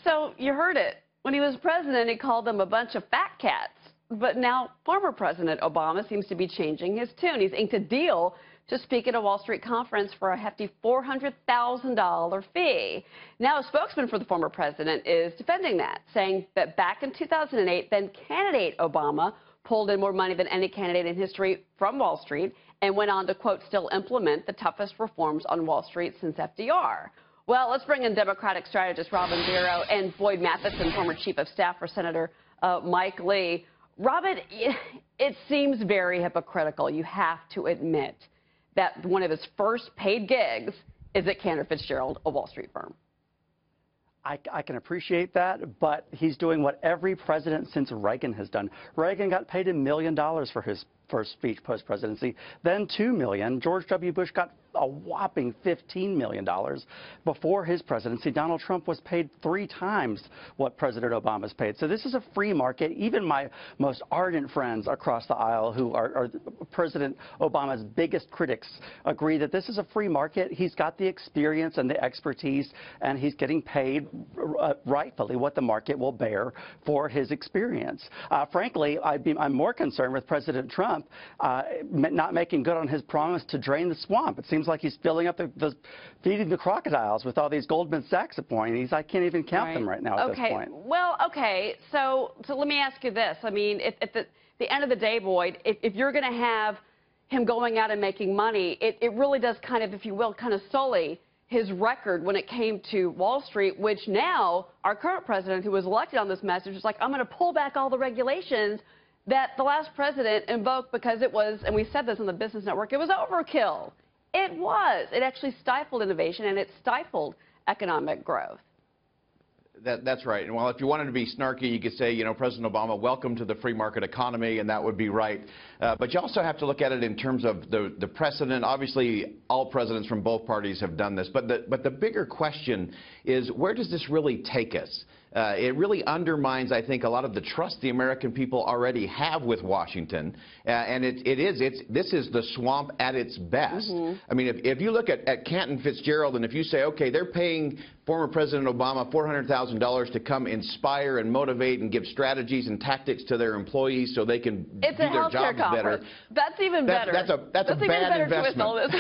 So you heard it. When he was president, he called them a bunch of fat cats. But now former President Obama seems to be changing his tune. He's inked a deal to speak at a Wall Street conference for a hefty $400,000 fee. Now, a spokesman for the former president is defending that, saying that back in 2008, then candidate Obama pulled in more money than any candidate in history from Wall Street and went on to, quote, still implement the toughest reforms on Wall Street since FDR. Well, let's bring in Democratic strategist Robin Biro and Boyd Matheson, former chief of staff for Senator Mike Lee. Robin, it seems very hypocritical, you have to admit, that one of his first paid gigs is at Cantor Fitzgerald, a Wall Street firm. I can appreciate that, but he's doing what every president since Reagan has done. Reagan got paid $1 million for his first speech post-presidency, then $2 million. George W. Bush got a whopping $15 million. Before his presidency, Donald Trump was paid 3 times what President Obama's paid. So this is a free market. Even my most ardent friends across the aisle who are President Obama's biggest critics agree that this is a free market. He's got the experience and the expertise, and he's getting paid rightfully what the market will bear for his experience. Frankly, I'm more concerned with President Trump not making good on his promise to drain the swamp. It seems like he's filling up feeding the crocodiles with all these Goldman Sachs appointees. I can't even count them right now at this point. Well, okay. So let me ask you this. I mean, at the end of the day, Boyd, if you're going to have him going out and making money, it really does kind of, if you will, kind of sully his record when it came to Wall Street, which now our current president, who was elected on this message, is like, I'm going to pull back all the regulations that the last president invoked because it was, and we said this on the Business Network, it was overkill. It was. It actually stifled innovation, and it stifled economic growth. That's right. And while if you wanted to be snarky, you could say, you know, President Obama, welcome to the free market economy, and that would be right. But you also have to look at it in terms of the precedent. Obviously, all presidents from both parties have done this. But the bigger question is, where does this really take us? It really undermines, I think, a lot of the trust the American people already have with Washington. And this is the swamp at its best. I mean, if you look at Cantor Fitzgerald, and if you say, okay, they're paying former President Obama $400,000 to come inspire and motivate and give strategies and tactics to their employees so they can do their jobs better. That's even better. That's a bad investment.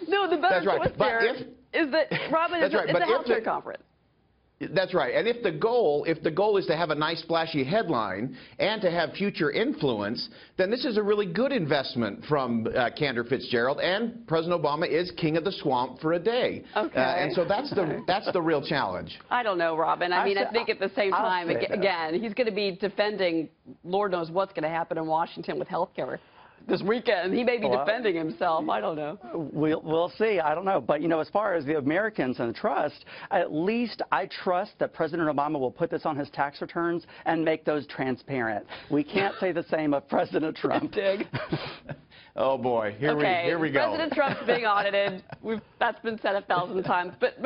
No, the better that's right. twist there is that, Robin, it's a healthcare conference. That's right. And if the goal is to have a nice splashy headline and to have future influence, then this is a really good investment from Cantor Fitzgerald, and President Obama is king of the swamp for a day. Okay. And so that's the real challenge. I don't know, Robin. I mean, I think at the same time, again, he's going to be defending Lord knows what's going to happen in Washington with health care this weekend. He may be defending himself. I don't know. We'll see. I don't know. But, you know, as far as the Americans and the trust, at least I trust that President Obama will put this on his tax returns and make those transparent. We can't say the same of President Trump. Oh, boy. Here we go. President Trump's being audited. That's been said 1,000 times. But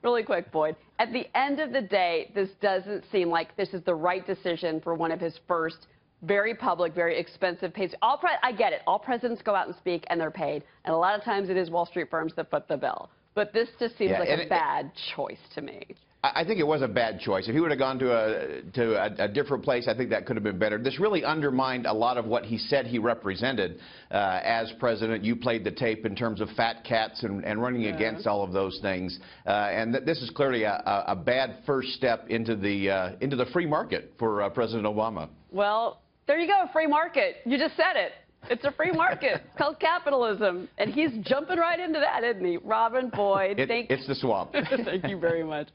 really quick, Boyd. At the end of the day, this doesn't seem like this is the right decision for one of his first very public, very expensive pays. I get it. All presidents go out and speak, and they're paid. And a lot of times it is Wall Street firms that foot the bill. But this just seems like a bad choice to me. I think it was a bad choice. If he would have gone to a different place, I think that could have been better. This really undermined a lot of what he said he represented as president. You played the tape in terms of fat cats and running against all of those things. And this is clearly a bad first step into the free market for President Obama. Well, there you go, free market. You just said it. It's a free market. It's called capitalism. And he's jumping right into that, isn't he? Robin, Boyd, it's the swamp. Thank you very much.